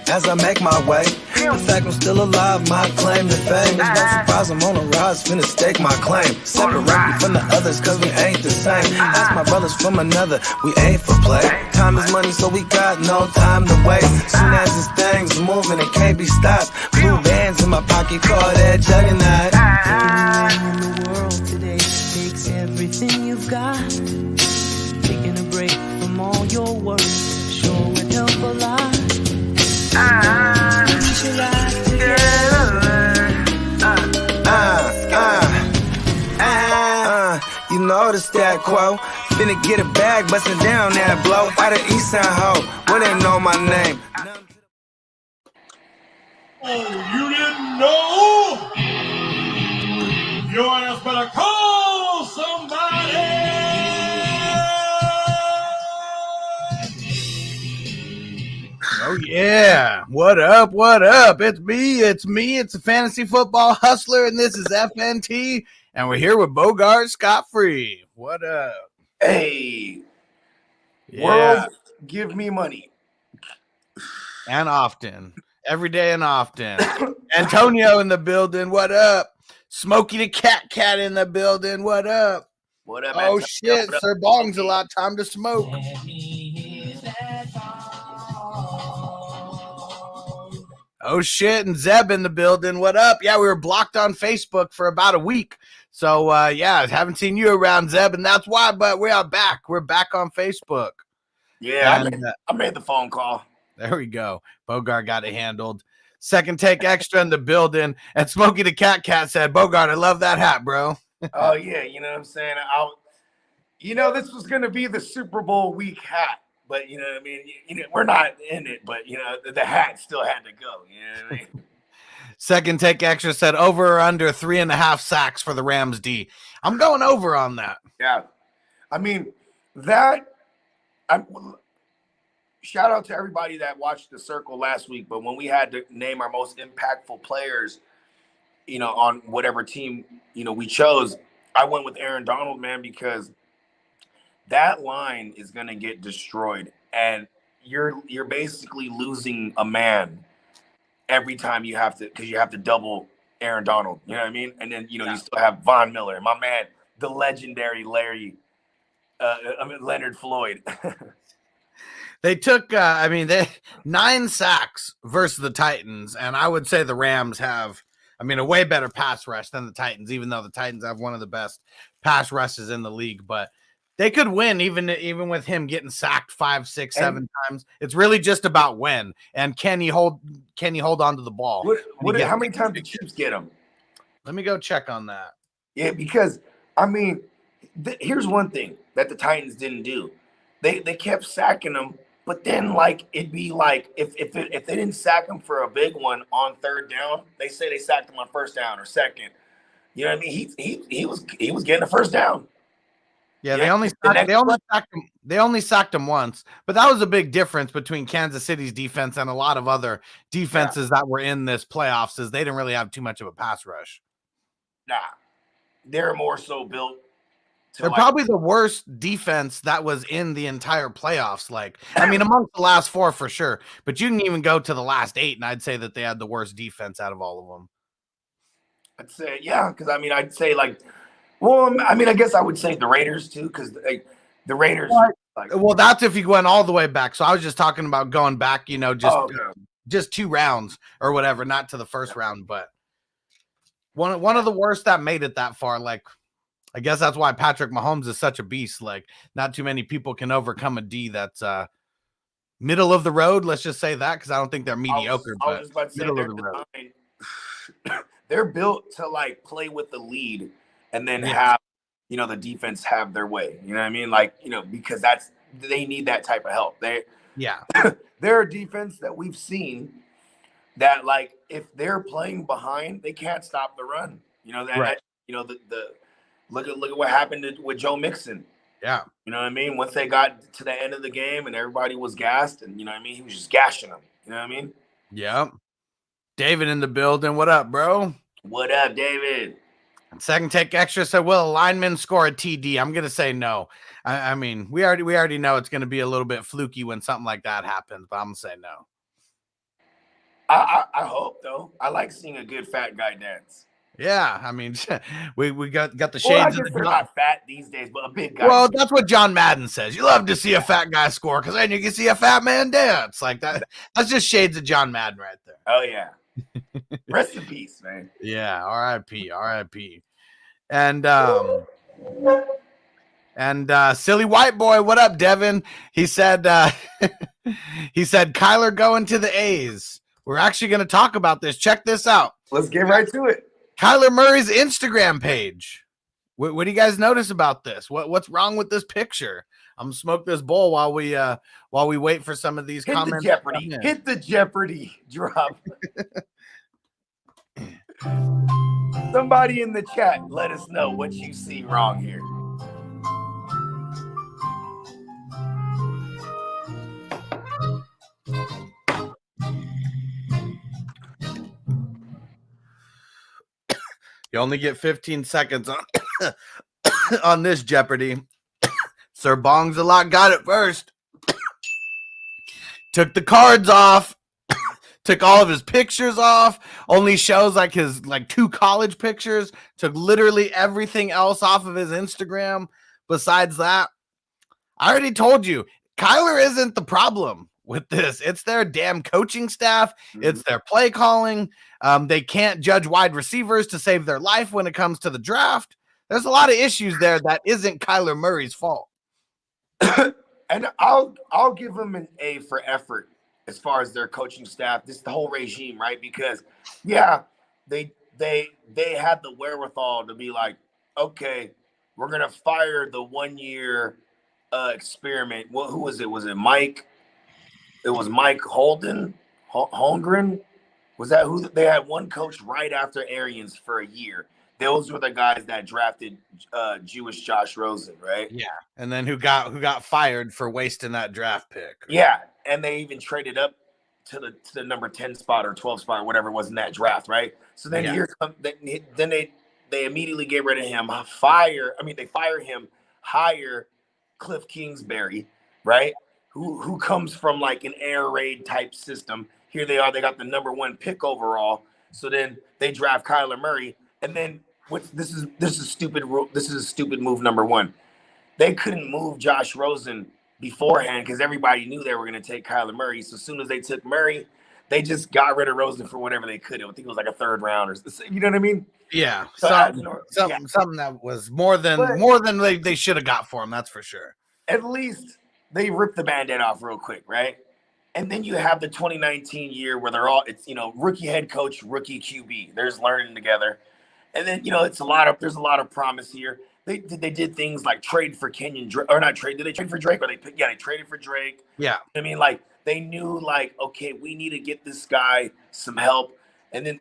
as I make my way. The fact I'm still alive, my claim to fame. It's no surprise I'm on a rise, finna stake my claim. Separate me from the others, cause we ain't the same. Ask my brothers from another, we ain't for play. Time is money, so we got no time to waste. Soon as this thing's moving, it can't be stopped. Blue bands in my pocket, call that juggernaut. In the world today takes everything you've got. Taking a break from all your work sure would help a lot. Put your life together. You notice that quote. Finna get a bag, bustin' down that blow. Out of East Side Ho, where they know my name. Oh, you didn't know? Your ass better call somebody. Oh, yeah. What up? What up? It's me. It's a fantasy football hustler, and this is FNT, and we're here with Bogard Scott Free. What up? Hey, Yeah. world, give me money. And often. Every day and often. Antonio in the building. What up? Smokey the Cat in the building. What up? What up? Oh, Antonio? shit. What up? Sir Bong's a lot. Time to smoke. Oh, shit. And Zeb in the building. What up? Yeah, we were blocked on Facebook for about a week. So, yeah, I haven't seen you around, Zeb, and that's why, but we are back. We're back on Facebook. Yeah, And, I made the phone call. There we go. Bogart got it handled. Second take extra in the building. And Smokey the Cat said, Bogart, I love that hat, bro. Oh, yeah, you know what I'm saying? This was going to be the Super Bowl week hat. But, you know what I mean? We're not in it, but, the hat still had to go. You know what I mean? Second take extra said over or under 3.5 sacks for the Rams D. I'm going over on that. Yeah. I mean, shout out to everybody that watched the circle last week. But when we had to name our most impactful players, on whatever team, we chose, I went with Aaron Donald, man, because that line is going to get destroyed. And you're basically losing a man every time you have to double Aaron Donald. You know what I mean? And then, you still have Von Miller, my man, the legendary Leonard Floyd. They took, 9 sacks versus the Titans. And I would say the Rams have, a way better pass rush than the Titans, even though the Titans have one of the best pass rushes in the league. But they could win even with him getting sacked 5, 6, 7 times. It's really just about when and can he hold on to the ball. How many times did Chiefs get him? Let me go check on that. Yeah, because here's one thing that the Titans didn't do. They kept sacking him, but then it'd be like if they didn't sack him for a big one on third down, they say they sacked him on first down or second. You know what I mean? He was getting a first down. Yeah, they only sacked him once, but that was a big difference between Kansas City's defense and a lot of other defenses that were in this playoffs, is they didn't really have too much of a pass rush. Nah, they're more so built. They're probably the worst defense that was in the entire playoffs. Amongst the last 4 for sure, but you can even go to the last 8, and I'd say that they had the worst defense out of all of them. I'd say, yeah, because I'd say I guess I would say the Raiders too, because the Raiders. Well, that's if you went all the way back. So I was just talking about going back, just 2 rounds or whatever, not to the first round, but one of the worst that made it that far. I guess that's why Patrick Mahomes is such a beast. Not too many people can overcome a D that's middle of the road. Let's just say that, because I don't think they're mediocre. I was just about to say they're built to play with the lead. And then have, the defense have their way. You know what I mean? Because they need that type of help. They're a defense that we've seen that if they're playing behind, they can't stop the run. Right. Look at what happened with Joe Mixon. Yeah. You know what I mean? Once they got to the end of the game and everybody was gassed, and he was just gashing them. You know what I mean? Yeah. David in the building. What up, bro? What up, David? Second take extra said, will a lineman score a TD? I'm going to say no. We already know it's going to be a little bit fluky when something like that happens, but I'm going to say no. I hope though. I like seeing a good fat guy dance. Yeah, I mean, we got the Well, shades I of guess the they're John. not fat these days, but a big guy. Well, that's what John Madden says. You love to see a fat guy score because then you can see a fat man dance like that. That's just shades of John Madden right there. Oh yeah. Rest in peace, man. Yeah, R.I.P. R.I.P. And silly white boy, what up, Devin? He said Kyler going to the A's. We're actually going to talk about this. Check this out. Let's get right to it. Kyler Murray's Instagram page. What do you guys notice about this? What's wrong with this picture? I'm gonna smoke this bowl while we wait for some of these comments. Hit the Jeopardy drop. Somebody in the chat, let us know what you see wrong here. You only get 15 seconds on on this Jeopardy. Sir Bong's a lot got it first. Took the cards off. Took all of his pictures off. Only shows like his 2 college pictures. Took literally everything else off of his Instagram. Besides that, I already told you, Kyler isn't the problem with this. It's their damn coaching staff. It's their play calling. They can't judge wide receivers to save their life when it comes to the draft. There's a lot of issues there that isn't Kyler Murray's fault. And I'll give them an A for effort as far as their coaching staff, the whole regime, right? Because yeah, they had the wherewithal to be like, okay, we're gonna fire the 1-year experiment. Who was it? Was it Mike? It was Mike Holmgren. Was that who they had? One coach right after Arians for a year. Those were the guys that drafted Jewish Josh Rosen, right? Yeah, and then who got fired for wasting that draft pick? Yeah, and they even traded up to the number 10 spot or 12 spot or whatever it was in that draft, right? So then then they immediately get rid of him. They fire him, hire Cliff Kingsbury, right? Who comes from like an air raid type system. Here they are, they got the number 1 pick overall. So then they draft Kyler Murray. And then this is stupid. This is a stupid move. Number 1, they couldn't move Josh Rosen beforehand because everybody knew they were going to take Kyler Murray. So as soon as they took Murray, they just got rid of Rosen for whatever they could. I think it was like a 3rd round or you know what I mean? Yeah, so something that was more than they should have got for him. That's for sure. At least they ripped the Band-Aid off real quick, right? And then you have the 2019 year where it's rookie head coach, rookie QB. There's learning together. And then, there's a lot of promise here. They did things like trade for Kenyon Drake, or not trade. Did they trade for Drake? Or they traded for Drake. Yeah. I mean, they knew okay, we need to get this guy some help. And then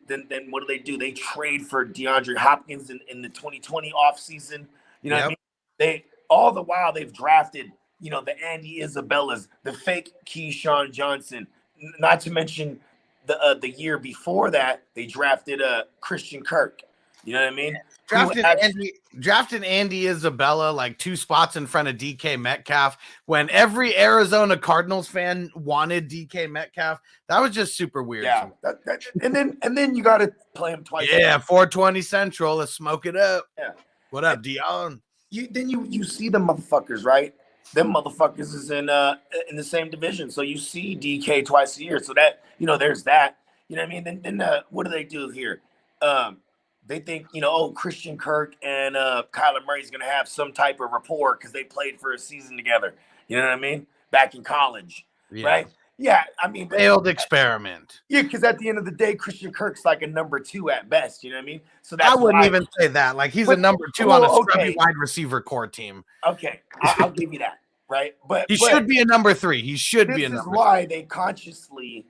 what do? They trade for DeAndre Hopkins in the 2020 offseason. You know what I mean? They all the while they've drafted, the Andy Isabellas, the fake Keyshawn Johnson, not to mention the year before that, they drafted Christian Kirk. You know what I mean? Drafted Andy Isabella 2 spots in front of DK Metcalf when every Arizona Cardinals fan wanted DK Metcalf. That was just super weird. Yeah, and then you got to play him twice. Yeah, 420 Central. Let's smoke it up. Yeah. What up, Dion? You see the motherfuckers, right? Them motherfuckers is in the same division, so you see DK twice a year. So that there's that. You know what I mean? Then what do they do here? They think, Christian Kirk and Kyler Murray's going to have some type of rapport because they played for a season together. You know what I mean? Back in college, right? Yeah, I mean. Failed experiment. Yeah, because at the end of the day, Christian Kirk's like a number 2 at best. You know what I mean? So I wouldn't even say that. He's a number 2 on a scrubby wide receiver core team. Okay, I'll give you that, right? But he should be a number 3. He should be a number 3. This is why they consciously.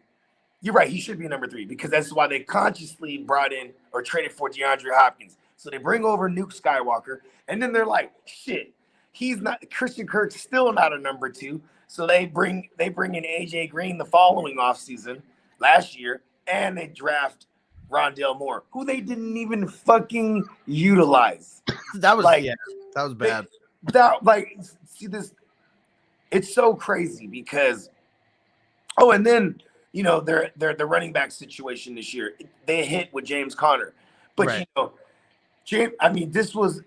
You're right. He should be number 3 because that's why they consciously brought in or traded for DeAndre Hopkins. So they bring over Nuke Skywalker, and then they're like, "Shit, he's not." Christian Kirk's still not a number 2. So they bring in AJ Green the following offseason last year, and they draft Rondale Moore, who they didn't even fucking utilize. That was that was bad. See this? It's so crazy because, and then. you know, their running back situation this year. They hit with James Conner, but Right. you know, James. I mean, this was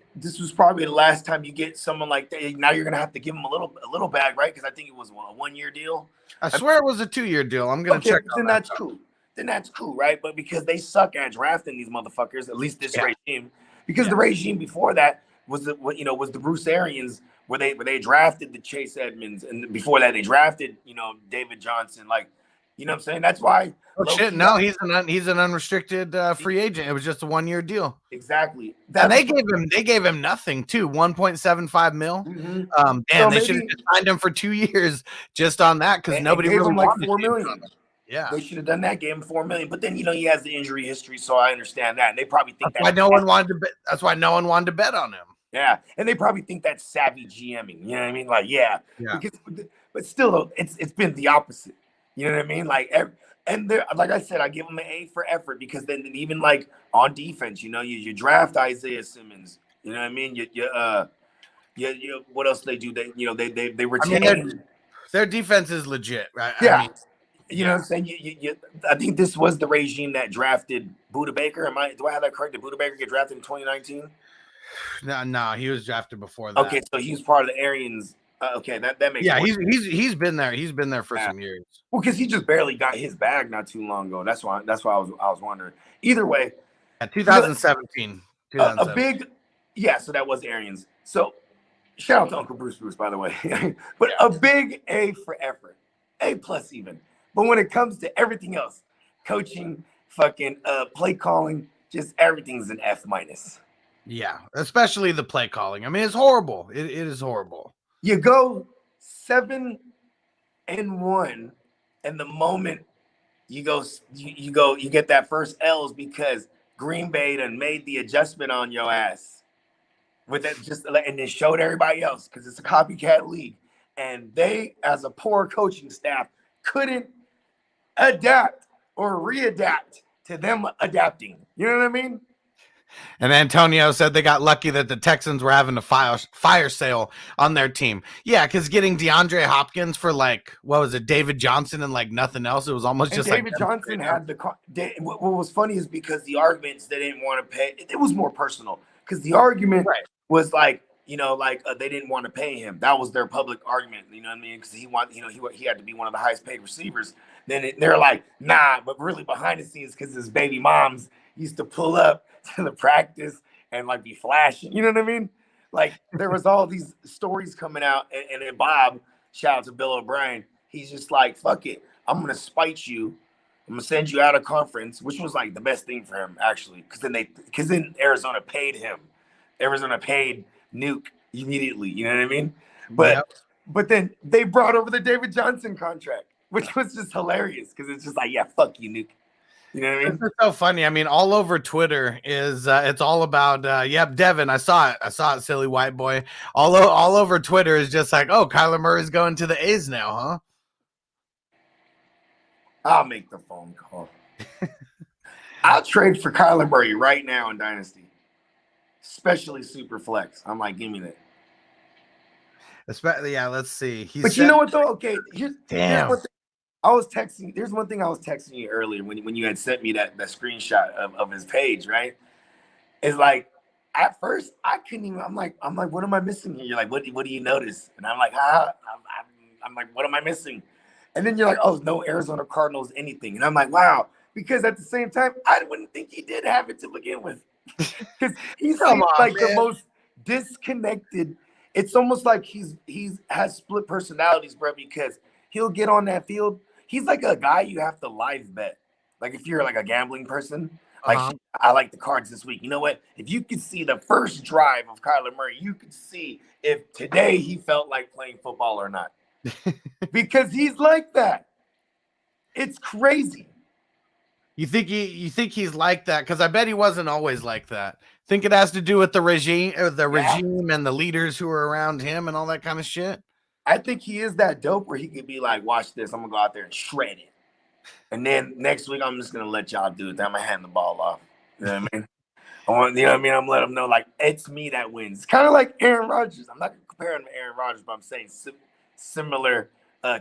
probably the last time you get someone like that. Now you're gonna have to give him a little bag, right? Because I think it was a 1-year deal. I swear it was a 2-year deal. I'm gonna check. Then that's cool. Then that's cool, right? But because they suck at drafting these motherfuckers, at least this regime, because the regime before that was the Bruce Arians, where they drafted the Chase Edmonds, and before that they drafted David Johnson, like, you know what I'm saying? That's why. Oh shit! No, he's an unrestricted free agent. It was just a 1-year deal. Exactly. And they gave him nothing too, 1.75 mil. Mm-hmm. And they should have signed him for 2 years just on that, because nobody gave really him like wanted $4 million. Yeah, they should have done that. Gave him $4 million, but then he has the injury history, so I understand that. And they probably think that's why no one wanted to bet. That's why no one wanted to bet on him. Yeah, and they probably think that's savvy GMing. You know what I mean? Like, yeah. Because, but still, though, it's been the opposite. You know what I mean? Like, like I said, I give them an A for effort, because then even like on defense, you draft Isaiah Simmons. You know what I mean? You what else they do? They retain. I mean, their defense is legit, right? Yeah. I mean, you know what I'm saying? I think this was the regime that drafted Budda Baker. Do I have that correct? Did Budda Baker get drafted in 2019? No, he was drafted before that. Okay, so he's part of the Arians. Okay, that makes sense. He's been there. He's been there for some years. Well, because he just barely got his bag not too long ago. That's why I was wondering. Either way, 2017. A big, so that was Arians. So shout out to Uncle Bruce, by the way. But a big A for effort, A+ even. But when it comes to everything else, coaching, fucking play calling, just everything's an F-. Yeah, especially the play calling. I mean, it's horrible. It is horrible. You go 7-1, and the moment you get that first L's because Green Bay done made the adjustment on your ass with that, and then showed everybody else, because it's a copycat league, and they, as a poor coaching staff, couldn't adapt or readapt to them adapting. You know what I mean? And Antonio said they got lucky that the Texans were having a fire sale on their team. Yeah, because getting DeAndre Hopkins for David Johnson and like nothing else, it was almost just David Johnson had what was funny is because the arguments they didn't want to pay, it was more personal, because the argument was like, they didn't want to pay him. That was their public argument. You know what I mean? Because he had to be one of the highest paid receivers. Then they're like, nah, but really behind the scenes, because his baby moms used to pull up to the practice and like be flashing. You know what I mean? Like, there was all these stories coming out, and then Bob, shout out to Bill O'Brien, he's just like, fuck it, I'm gonna spite you. I'm gonna send you out of conference, which was like the best thing for him, actually, because then Arizona paid him. Arizona paid Nuke immediately. You know what I mean? But then they brought over the David Johnson contract, which was just hilarious, because it's just like, yeah, fuck you, Nuke. You know what I mean? It's so funny. I mean, all over Twitter is it's all about Devin. I saw it, silly white boy. All over Twitter is just like, oh, Kyler Murray's going to the A's now, huh? I'll make the phone call. I'll trade for Kyler Murray right now in Dynasty, especially Super Flex. I'm like, give me that. Especially, let's see. But you know what though? Okay, here's damn. I was texting. There's one thing I was texting you earlier when you had sent me that screenshot of his page, right? It's like, at first I couldn't even. I'm like, what am I missing here? You're like, what do you notice? And I'm like, I'm like, what am I missing? And then you're like, oh, no Arizona Cardinals anything. And I'm like, wow, because at the same time, I wouldn't think he did have it to begin with, because he's the most disconnected. It's almost like he's has split personalities, bro. Because he'll get on that field. He's like a guy you have to live bet. Like, if you're like a gambling person, like, I like the Cards this week. You know what? If you could see the first drive of Kyler Murray, you could see if today he felt like playing football or not. Because he's like that. It's crazy. You think he's like that? Because I bet he wasn't always like that. Think it has to do with the regime and the leaders who are around him and all that kind of shit. I think he is that dope where he could be like, watch this, I'm gonna go out there and shred it. And then next week I'm just gonna let y'all do it. Then I'm gonna hand the ball off. You know what I mean? I'm gonna let them know, like, it's me that wins. It's kind of like Aaron Rodgers. I'm not gonna compare him to Aaron Rodgers, but I'm saying similar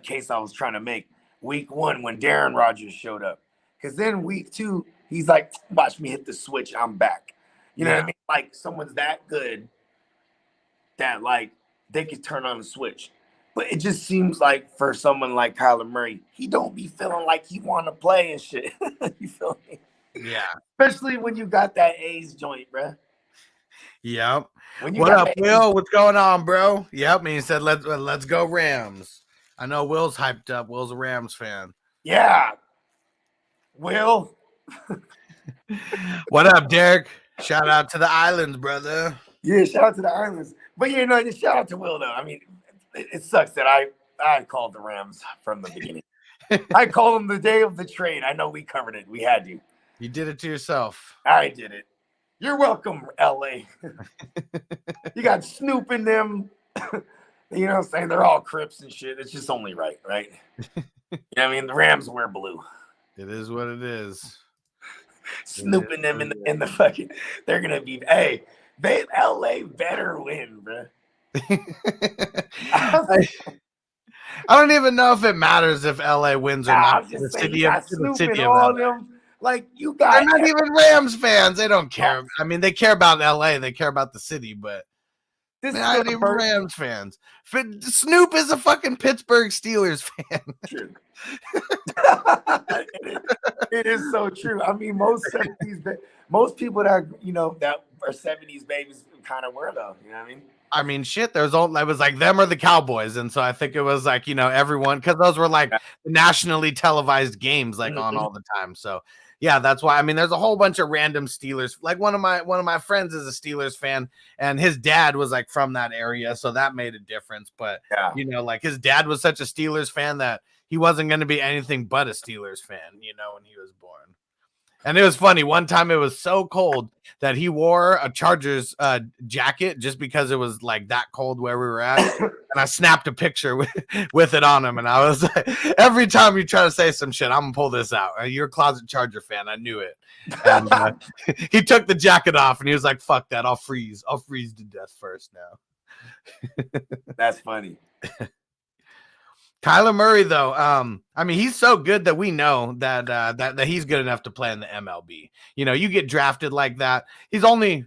case I was trying to make. week 1 when Darren Rodgers showed up. Because then week 2, he's like, watch me hit the switch, I'm back. You know what I mean? Like someone's that good that like they could turn on the switch. But it just seems like for someone like Kyler Murray, he don't be feeling like he want to play and shit. You feel me? Yeah. Especially when you got that A's joint, bro. Yep. What up, Will? What's going on, bro? Yep. And he said, let's go Rams. I know Will's hyped up. Will's a Rams fan. Yeah. Will. What up, Derek? Shout out to the islands, brother. Yeah, shout out to the islands. But you know, just shout out to Will though. I mean, it sucks that I called the Rams from the beginning. I called them the day of the trade. I know we covered it. We had to. You did it to yourself. I did it. You're welcome, LA. You got Snoop in them. You know what I'm saying? They're all Crips and shit. It's just only right? You know what I mean? The Rams wear blue. It is what it is. Snoop and them in the fucking, they're gonna be, hey, LA better win, bro. I don't even know if it matters if LA wins or not. I'm just the saying, city you of, got Snoop the city and of all LA. them. Like, you got. They're not even Rams fans. They don't care. I mean, they care about LA. They care about the city, but This they're is not the even first- Rams fans. Snoop is a fucking Pittsburgh Steelers fan. True. It is so true. I mean, most people that that are 70s babies kind of were though. You know what I mean? I mean, shit. It was like them or the Cowboys, and so I think it was like everyone, because those were like nationally televised games, like on all the time. So yeah, that's why. I mean, there's a whole bunch of random Steelers. Like one of my friends is a Steelers fan, and his dad was like from that area, so that made a difference. But like his dad was such a Steelers fan that he wasn't going to be anything but a Steelers fan, when he was born. And it was funny. One time it was so cold that he wore a Chargers jacket just because it was like that cold where we were at. And I snapped a picture with it on him. And I was like, every time you try to say some shit, I'm going to pull this out. You're a closet Charger fan. I knew it. And he took the jacket off and he was like, fuck that. I'll freeze to death first now. That's funny. Kyler Murray, though, I mean, he's so good that we know that he's good enough to play in the MLB. You get drafted like that. He's only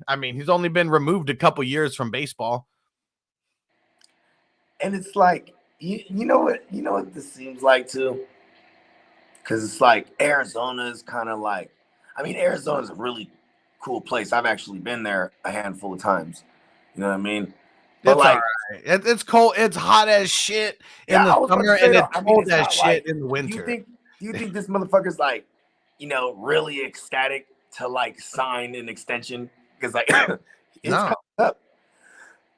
been removed a couple years from baseball. And it's like, you know what this seems like too? Because it's like Arizona is kind of like, I mean, Arizona is a really cool place. I've actually been there a handful of times. You know what I mean? But it's like, all right. It's cold. It's hot as shit in the summer, and it's cold as shit in the winter. Do you think this motherfucker's like, really ecstatic to like sign an extension? Because like, it's coming up.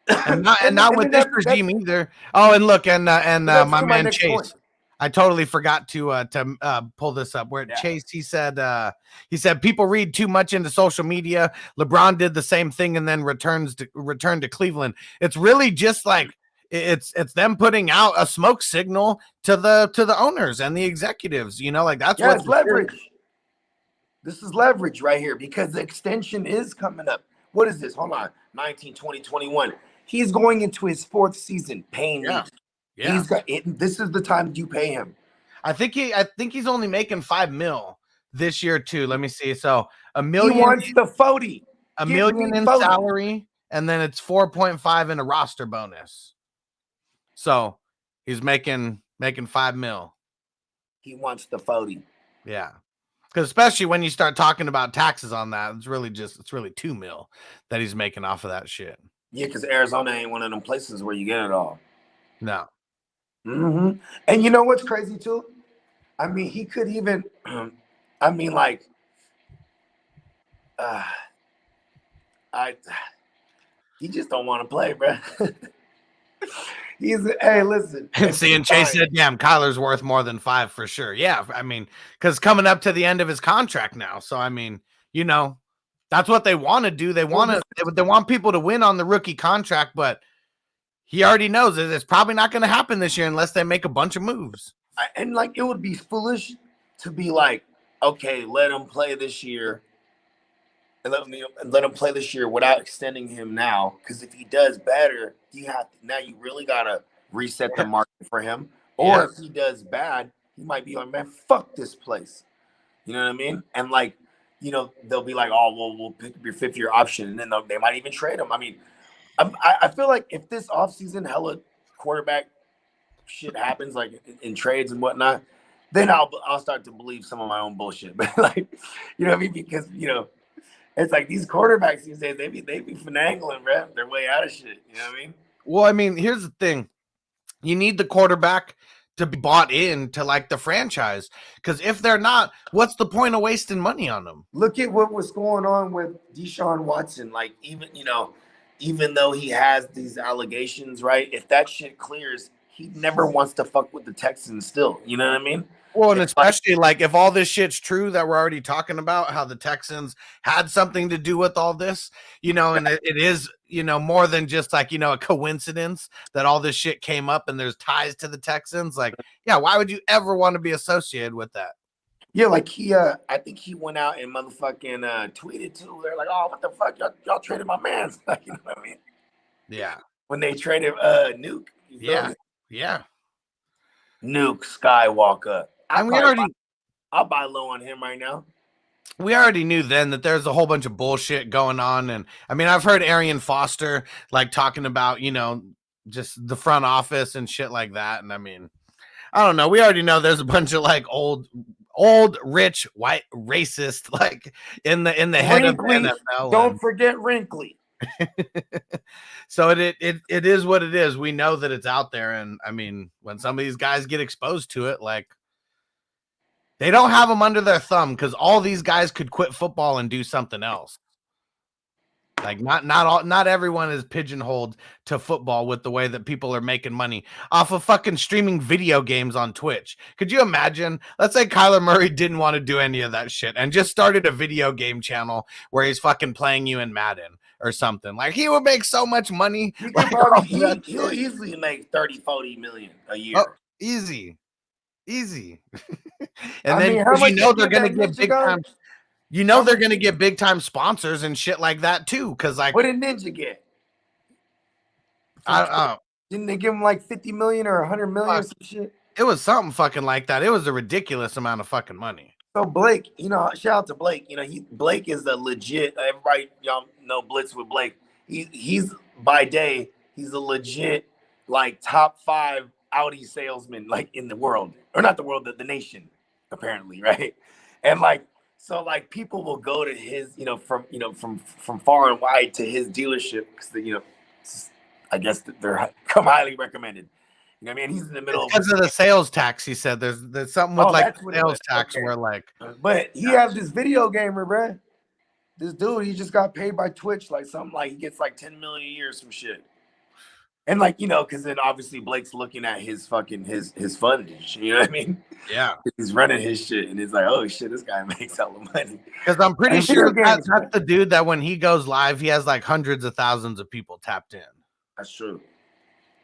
And not with this regime either. Oh, and look, and my man Chase. Point. I totally forgot to pull this up. Where Chase, he said people read too much into social media. LeBron did the same thing and then returned to Cleveland. It's really just like it's them putting out a smoke signal to the owners and the executives. Like that's what's leverage. This is leverage right here because the extension is coming up. What is this? Hold on, 19, 20, 21. He's going into his 4th season, paying me. Yeah. He's got it. This is the time you pay him. I think he's only making $5 million this year too. Let me see. So $1 million. He wants the 40. $1 million in salary, and then it's 4.5 in a roster bonus. So he's making $5 million. He wants the 40. Yeah. Because especially when you start talking about taxes on that, it's really $2 million that he's making off of that shit. Yeah, because Arizona ain't one of them places where you get it all. No. Mm-hmm. And you know what's crazy too? I mean, he could even, he just don't want to play, bro. Hey, listen. And Chase said, damn, Kyler's worth more than 5 for sure. Yeah, I mean, because coming up to the end of his contract now. So, I mean, that's what they want to do. They want people to win on the rookie contract, but he already knows that it's probably not going to happen this year unless they make a bunch of moves. And like, it would be foolish to be like, okay, let him play this year. And let him play this year without extending him now. Because if he does better, you really got to reset the market for him. Or if he does bad, he might be like, man, fuck this place. You know what I mean? And like, you know, they'll be like, oh, well, we'll pick up your 5th-year option, and then they might even trade him. I mean, I feel like if this offseason hella quarterback shit happens, like in trades and whatnot, then I'll start to believe some of my own bullshit. But like, you know what I mean? Because you know, it's like these quarterbacks these days, they be finagling, bro. Their way out of shit. You know what I mean? Well, I mean, here's the thing. You need the quarterback to be bought into like the franchise, because if they're not, what's the point of wasting money on them? Look at what was going on with Deshaun Watson. Like, even though he has these allegations, right? If that shit clears, he never wants to fuck with the Texans still. You know what I mean? Well, and especially like if all this shit's true that we're already talking about, how the Texans had something to do with all this, you know, and it is, you know, more than just like, you know, a coincidence that all this shit came up and there's ties to the Texans. Like, yeah, why would you ever want to be associated with that? Yeah, like I think he went out and motherfucking tweeted too. They're like, oh, what the fuck? Y'all traded my man's. Like, you know what I mean? Yeah. When they traded Nuke. Yeah. Yeah. Nuke Skywalker. I'll buy low on him right now. We already knew then that there's a whole bunch of bullshit going on. And I mean, I've heard Arian Foster like talking about, you know, just the front office and shit like that. And I mean, I don't know. We already know there's a bunch of like old, rich, white, racist, like in the head of the NFL. Don't forget Wrinkly. So it is what it is. We know that it's out there. And I mean, when some of these guys get exposed to it, like, they don't have them under their thumb, because all these guys could quit football and do something else. Like not everyone is pigeonholed to football with the way that people are making money off of fucking streaming video games on Twitch. Could you imagine? Let's say Kyler Murray didn't want to do any of that shit and just started a video game channel where he's fucking playing you in Madden or something. Like, he would make so much money. He'll easily make 30-40 million a year. Oh, easy. And then you know they're gonna get big time. You know they're gonna get big time sponsors and shit like that too. Because like, what did Ninja get? I don't know. Didn't they give him like 50 million or 100 million or some shit? It was something fucking like that. It was a ridiculous amount of fucking money. So Blake, you know, shout out to Blake. You know, Blake is a legit. Everybody, y'all know Blitz with Blake. He's by day, he's a legit like top 5 Audi salesman like in the world, or not the world, the nation, apparently, right? And like, so like people will go to his, from far and wide to his dealership because I guess they're come highly recommended. You know what I mean? He's in the middle because of the sales tax. He said there's something with like sales tax where like, but he has this video gamer, bro. This dude, he just got paid by Twitch, like something like he gets like 10 million a year, or some shit. And like, you know, because then obviously Blake's looking at his fucking his fundage, you know what I mean? Yeah. He's running his shit and he's like, oh shit, this guy makes hella money. Because I'm pretty sure that's the dude that when he goes live, he has like hundreds of thousands of people tapped in. That's true.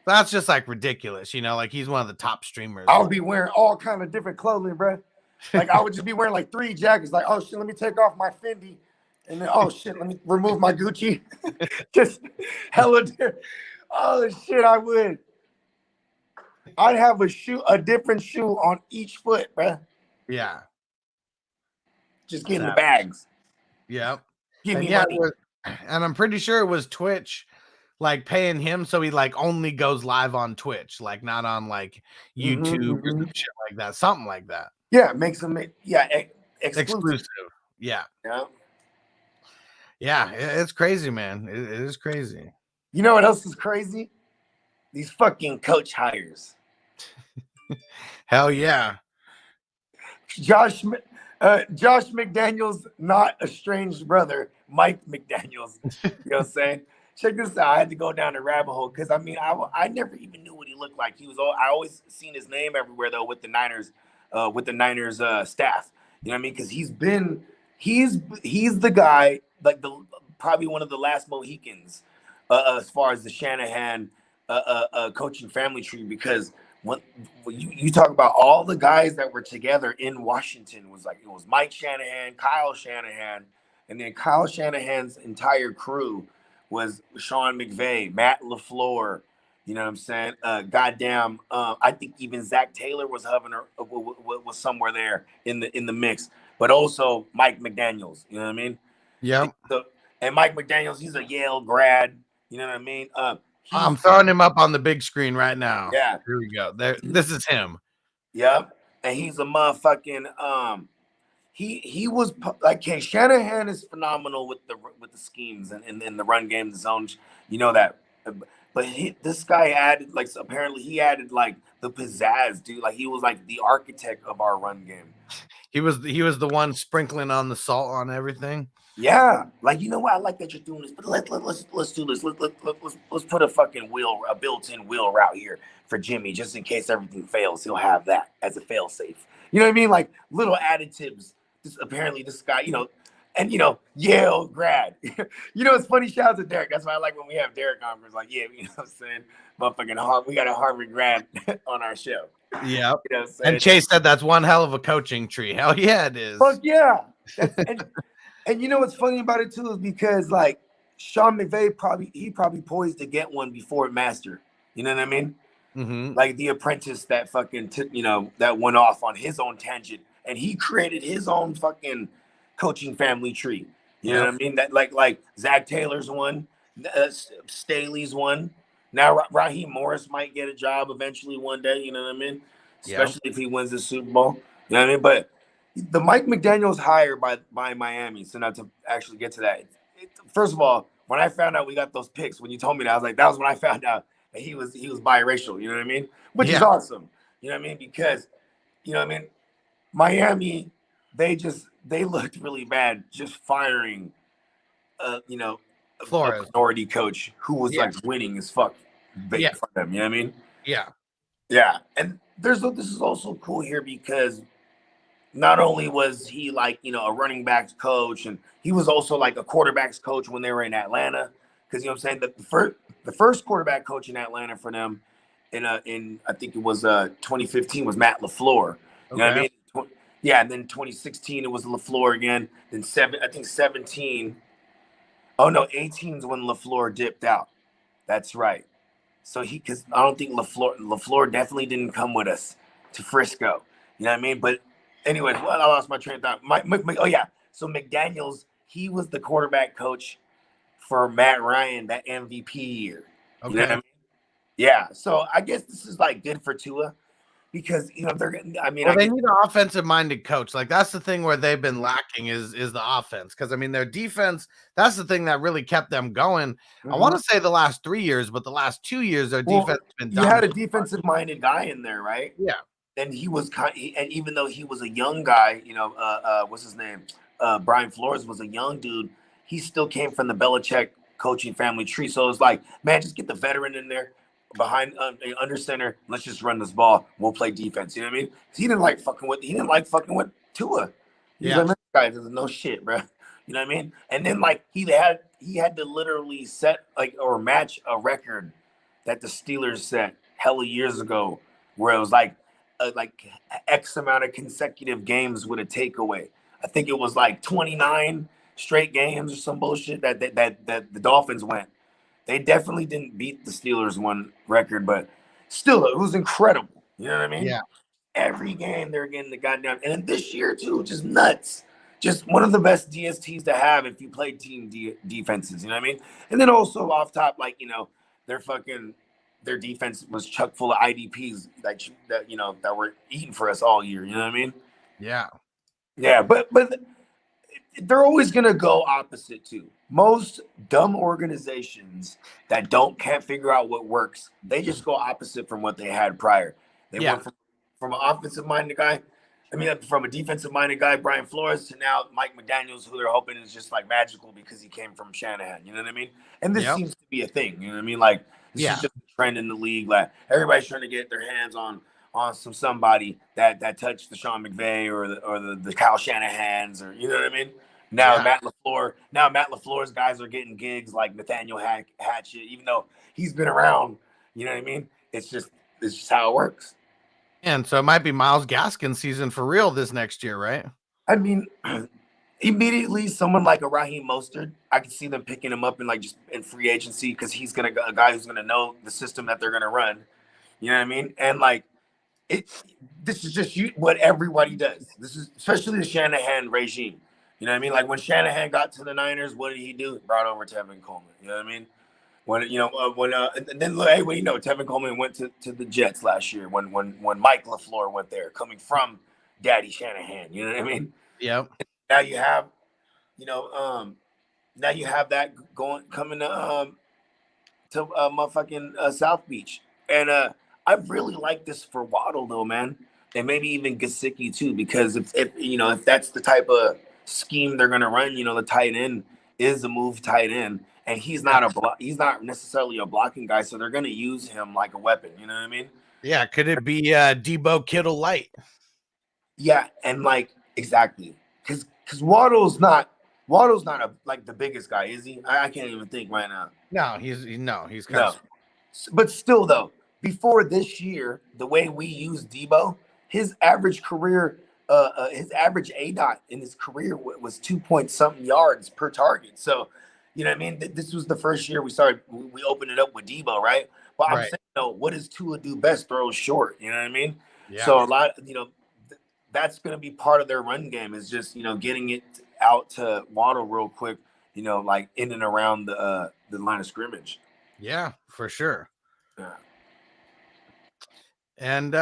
That's just like ridiculous, you know, like he's one of the top streamers. I would be wearing all kind of different clothing, bro. Like I would just be wearing like 3 jackets, like, oh shit, let me take off my Fendi. And then, oh shit, let me remove my Gucci. Just hella different. Oh shit, I would. I'd have a different shoe on each foot, bro. Yeah. Just getting the bags. Yep. Give me money. And I'm pretty sure it was Twitch like paying him so he like only goes live on Twitch, like not on like YouTube or some shit like that. Something like that. Yeah, makes them exclusive. Yeah. Yeah, it's crazy, man. It is crazy. You know what else is crazy? These fucking coach hires. Hell yeah. Josh McDaniels, not estranged brother, Mike McDaniels. You know what I'm saying? Check this out. I had to go down the rabbit hole because I mean, I never even knew what he looked like. I always seen his name everywhere though with the Niners staff. You know what I mean? Because he's the guy, like probably one of the last Mohicans as far as the Shanahan coaching family tree. Because when you talk about all the guys that were together in Washington, it was Mike Shanahan, Kyle Shanahan, and then Kyle Shanahan's entire crew was Sean McVay, Matt LaFleur, You know what I'm saying? Goddamn. I think even Zach Taylor was hovering was somewhere there in the mix, but also Mike McDaniels. You know what I mean? Yep. And Mike McDaniels, he's a Yale grad. You know what I mean? I'm throwing him up on the big screen right now. Yeah. Here we go. There. This is him. Yep. And he's a motherfucking he was like, okay, Shanahan is phenomenal with the schemes and in the run game, the zones, you know that. But this guy added like, apparently he added like the pizzazz, dude. Like he was like the architect of our run game. He was the one sprinkling on the salt on everything. Yeah, like, you know what? I like that you're doing this, but let's do this. Let's put a built-in wheel route here for Jimmy, just in case everything fails. He'll have that as a fail safe. You know what I mean? Like little additives. Apparently this guy, and Yale grad. It's funny. Shout out to Derek. That's why I like when we have Derek on. It's like, yeah, what I'm saying, motherfucking we got a Harvard grad on our show. Yeah. And Chase said that's one hell of a coaching tree. Hell yeah, it is. Fuck yeah. And what's funny about it too is because like Sean McVay probably poised to get one before Master. You know what I mean? Mm-hmm. Like the apprentice that fucking that went off on his own tangent, and he created his own fucking coaching family tree. You know what I mean? That like Zach Taylor's one, Staley's one. Now Raheem Morris might get a job eventually one day. You know what I mean? Especially if he wins the Super Bowl. You know what I mean? But the Mike McDaniels hire by Miami, so not to actually get to that. First of all, when I found out we got those picks, when you told me that, I was like, that was when I found out that he was biracial. You know what I mean? Which is awesome. You know what I mean? Because Miami, they looked really bad just firing, Flores, a minority coach who was like winning as fuck bait for them. You know what I mean? Yeah. And this is also cool here because not only was he like, a running backs coach, and he was also like a quarterbacks coach when they were in Atlanta. Because, I'm saying that the first quarterback coach in Atlanta for them in I think it was 2015 was Matt LaFleur. You know what I mean? Yeah, and then 2016 it was LaFleur again. Then 17. Oh no, 18 is when LaFleur dipped out. That's right. So because I don't think LaFleur definitely didn't come with us to Frisco. You know what I mean? But anyway, I lost my train of thought. So McDaniels, he was the quarterback coach for Matt Ryan that MVP year. You know what I mean? Yeah. So I guess this is like good for Tua because they need an offensive-minded coach. Like that's the thing where they've been lacking is the offense. Because their defense, that's the thing that really kept them going. Mm-hmm. I want to say the last 3 years, but the last 2 years, their defense has been. You had a defensive-minded guy in there, right? Yeah. And he was and even though he was a young guy, what's his name? Brian Flores was a young dude. He still came from the Belichick coaching family tree. So it's like, man, just get the veteran in there behind under center. Let's just run this ball. We'll play defense. You know what I mean? He didn't like fucking with Tua. He's like, this guy doesn't know shit, bro. You know what I mean? And then like he had to literally set or match a record that the Steelers set hella years ago, where it was like X amount of consecutive games with a takeaway. I think it was like 29 straight games or some bullshit that the Dolphins went. They definitely didn't beat the Steelers one record, but still, it was incredible. You know what I mean? Yeah. Every game they're getting the goddamn, and then this year too, just nuts. Just one of the best DSTs to have if you play team defenses. You know what I mean? And then also off top, their defense was chock full of IDPs that were eating for us all year. You know what I mean? Yeah. Yeah, but they're always gonna go opposite too. Most dumb organizations that can't figure out what works, they just go opposite from what they had prior. They went from an offensive-minded guy, from a defensive-minded guy, Brian Flores, to now Mike McDaniels, who they're hoping is just like magical because he came from Shanahan. You know what I mean? And this seems to be a thing. You know what I mean? Like this is just a trend in the league. Like everybody's trying to get their hands on somebody that touched the Sean McVay or the Kyle Shanahans, or you know what I mean? Now Matt LaFleur's guys are getting gigs like Nathaniel Hatchett, even though he's been around. You know what I mean? It's just how it works. And so it might be Myles Gaskin's season for real this next year, right? I mean, Immediately, someone like a Raheem Mostert, I could see them picking him up in like just in free agency because he's gonna a guy who's gonna know the system that they're gonna run. You know what I mean? And like it, this is just what everybody does. This is especially the Shanahan regime. You know what I mean? Like when Shanahan got to the Niners, what did he do? Brought over Tevin Coleman. You know what I mean? And then hey, well, Tevin Coleman went to the Jets last year when Mike LaFleur went there, coming from Daddy Shanahan. You know what I mean? Yep. Now you have, now you have that coming to motherfucking South Beach, and I really like this for Waddle though, man, and maybe even Gesicki too, because if that's the type of scheme they're gonna run, the tight end is a move tight end, and he's not necessarily a blocking guy, so they're gonna use him like a weapon. You know what I mean? Yeah. Could it be Debo Kittle light? Yeah, and like exactly, because Waddle's not like the biggest guy, is he? I can't even think right now. No, he's kind of. But still, though, before this year, the way we use Debo, his average career, his average ADOT in his career was 2-point-something yards per target. So, you know what I mean? This was the first year we opened it up with Debo, right? But I'm saying, what does Tua do best? Throw short. You know what I mean? Yeah. So a lot, that's going to be part of their run game is just, getting it out to Waddle real quick, like in and around the line of scrimmage. Yeah, for sure. Yeah. And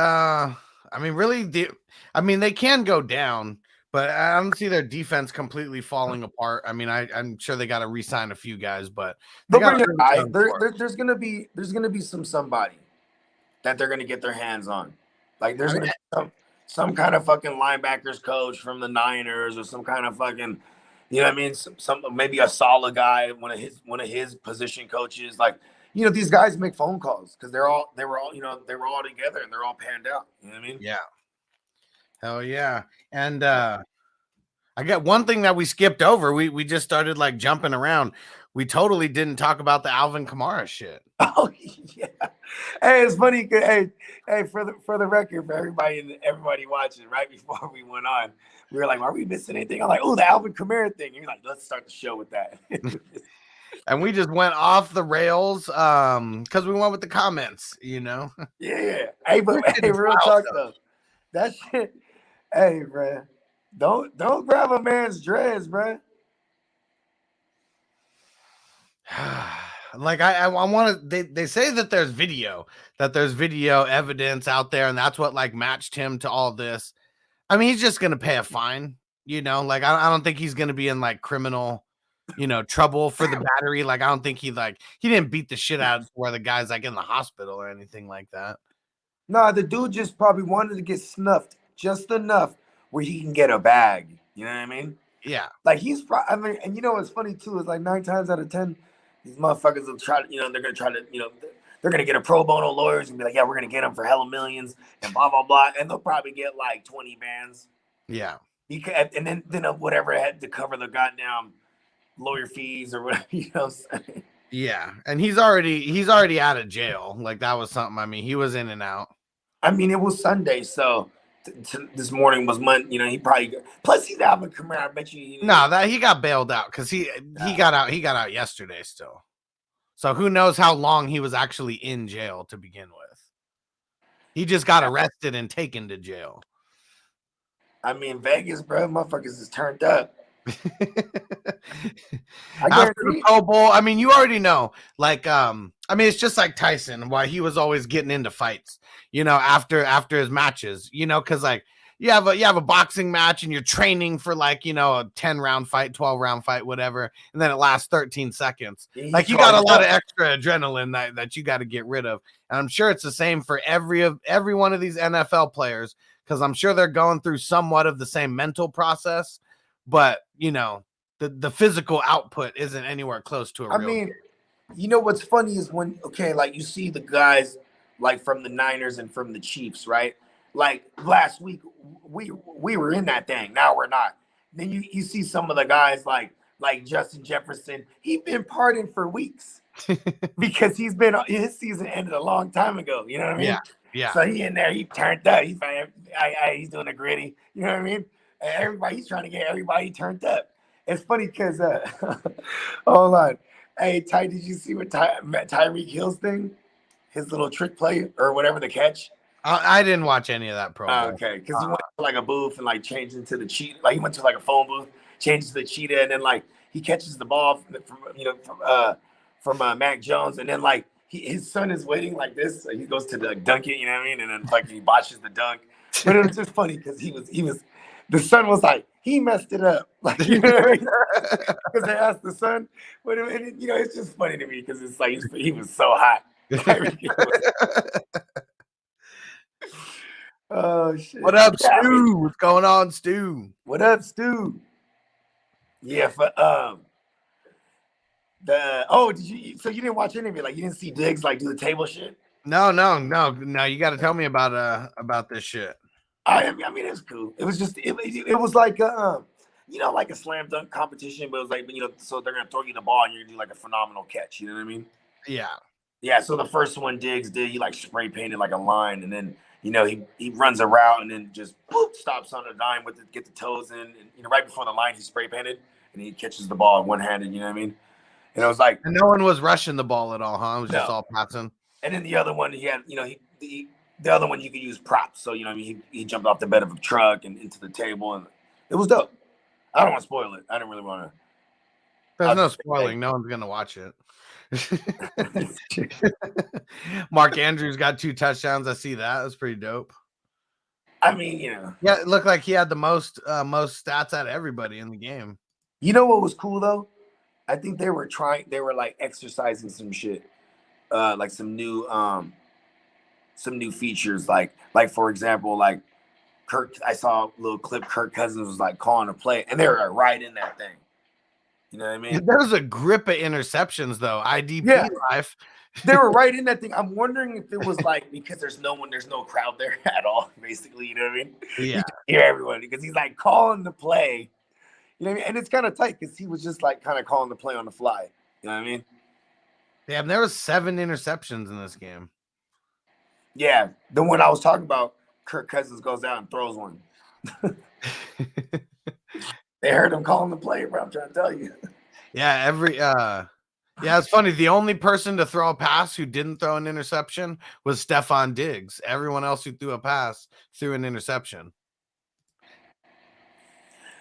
really, they can go down, but I don't see their defense completely falling apart. I mean, I'm sure they got to re-sign a few guys, but there's gonna be somebody that they're gonna get their hands on. Like there's gonna be some kind of fucking linebackers coach from the Niners or some kind of fucking, you know what I mean? Some maybe a solid guy, one of his position coaches. Like, these guys make phone calls because they were all together and they're all panned out. You know what I mean? Yeah. Hell yeah. And I got one thing that we skipped over. We just started like jumping around. We totally didn't talk about the Alvin Kamara shit. Oh yeah. Hey, it's funny. Hey, for the record, for everybody watching, right before we went on, we were like, "Are we missing anything?" I'm like, "Oh, the Alvin Kamara thing." You're like, "Let's start the show with that." And we just went off the rails because we went with the comments, Yeah. Hey, but real talk though. That shit. Hey, bro, don't grab a man's dreads, bro. Like I want to. They say that there's video evidence out there, and that's what like matched him to all this. I mean, he's just gonna pay a fine, Like I don't think he's gonna be in like criminal, trouble for the battery. Like I don't think he didn't beat the shit out of where the guy's like in the hospital or anything like that. No, the dude just probably wanted to get snuffed just enough where he can get a bag. You know what I mean? Yeah. Like he's probably, and what's funny too is like 9 times out of 10, these motherfuckers will try to, they're gonna try to, they're gonna get a pro bono lawyers and be like, yeah, we're gonna get him for hella millions and blah blah blah, and they'll probably get like 20 bands. Yeah. And then whatever had to cover the goddamn lawyer fees or whatever, Yeah, and he's already out of jail. Like that was something. I mean, he was in and out. I mean, it was Sunday, so this morning was Monday. He probably plus he's Alvin Kamara. I bet you. That he got bailed out because he got out. He got out yesterday still. So who knows how long he was actually in jail to begin with? He just got arrested and taken to jail. I mean, Vegas, bro, motherfuckers is turned up. After the Pro Bowl, I mean, you already know. Like, I mean, it's just like Tyson, why he was always getting into fights, after his matches, because like you have a boxing match and you're training for like, a 10-round fight, 12-round fight, whatever, and then it lasts 13 seconds. Like you got a lot of extra adrenaline that you got to get rid of. And I'm sure it's the same for every one of these NFL players, because I'm sure they're going through somewhat of the same mental process. But, the physical output isn't anywhere close to a real mean, what's funny is when, like you see the guys like from the Niners and from the Chiefs, right? Like last week, we were in that thing. Now we're not. Then you see some of the guys like Justin Jefferson. He's been partying for weeks because his season ended a long time ago. You know what I mean? Yeah. So he in there, he turned up. He's doing a gritty. You know what I mean? And he's trying to get everybody turned up. It's funny because, hold on. Hey, Ty, did you see what Tyreek Hill's thing? His little trick play or whatever, the catch? I didn't watch any of that Pro Bowl. Okay, because he went to like a booth and like changed into the cheetah. Like he went to like a phone booth, changed to the cheetah, and then like he catches the ball from Mac Jones, and then like his son is waiting like this. So he goes to the dunk it, you know what I mean? And then like he botches the dunk. But it was just funny because he was the son was like he messed it up, like you know what I mean? Because they asked the son, but it's just funny to me because it's like he was so hot. Oh shit! What up, Stu? What's going on, Stu? What up, Stu? Yeah, for did you? So you didn't watch any of it? Like you didn't see Diggs like do the table shit? No. You got to tell me about this shit. I mean, it was cool. It was just it was like like a slam dunk competition, but it was like so they're gonna throw you the ball and you're gonna do like a phenomenal catch. You know what I mean? Yeah. Yeah. So the first one Diggs did, he like spray painted like a line, and then he runs a route and then just stops on a dime get the toes in, and right before the line he spray painted and he catches the ball one handed. You know what I mean? And it was like, and no one was rushing the ball at all, huh? It was just all passing. And then the other one, he had, the other one you could use props. So he jumped off the bed of a truck and into the table, and it was dope. I don't want to spoil it. I didn't really want to. There's no spoiling. No one's gonna watch it. Mark Andrews got 2 touchdowns. I see that. That's pretty dope. I mean, yeah, it looked like he had the most stats out of everybody in the game. You know what was cool though? I think they were like exercising some shit, like some new features, like for example, like I saw a little clip. Kirk Cousins was like calling a play, and they were right in that thing. You know what I mean? There was a grip of interceptions, though. IDP life. They were right in that thing. I'm wondering if it was like because there's no crowd there at all, basically. You know what I mean? Yeah. You hear everyone because he's like calling the play. You know what I mean? And it's kind of tight because he was just like kind of calling the play on the fly. You know what I mean? Yeah, there was 7 interceptions in this game. Yeah, the one I was talking about, Kirk Cousins goes out and throws one. They heard him calling the play, bro. I'm trying to tell you. Yeah, it's funny. The only person to throw a pass who didn't throw an interception was Stephon Diggs. Everyone else who threw a pass threw an interception.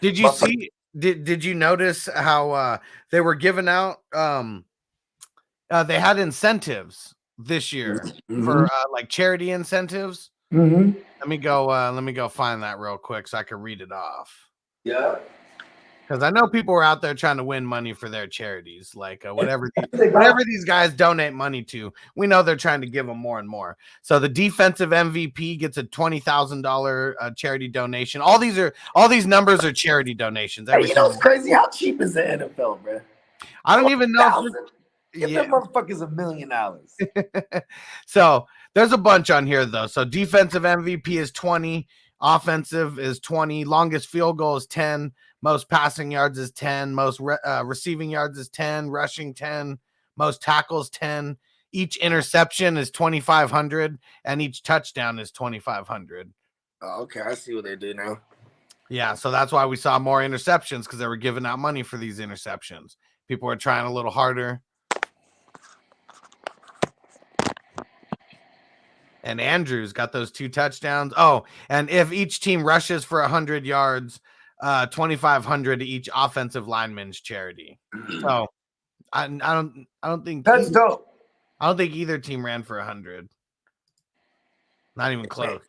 Did you see? Did you notice how they were giving out? They had incentives this year for like charity incentives. Mm-hmm. Let me go find that real quick so I can read it off. Yeah. Because I know people are out there trying to win money for their charities, like whatever these guys donate money to. We know they're trying to give them more and more. So the defensive MVP gets a $20,000 charity donation. All these numbers are charity donations. Hey, it's crazy. How cheap is the NFL, bro? I don't even know. Give them motherfuckers $1 million. So there's a bunch on here though. So defensive MVP is 20, offensive is 20, longest field goal is 10. Most passing yards is 10. Most receiving yards is 10. Rushing 10. Most tackles 10. Each interception is 2,500, and each touchdown is 2,500. Oh, okay, I see what they do now. Yeah, so that's why we saw more interceptions because they were giving out money for these interceptions. People were trying a little harder. And Andrews got those 2 touchdowns. Oh, and if each team rushes for 100 yards, 2,500 to each offensive lineman's charity. So I don't think that's dope. I don't think either team ran for 100. Not even close.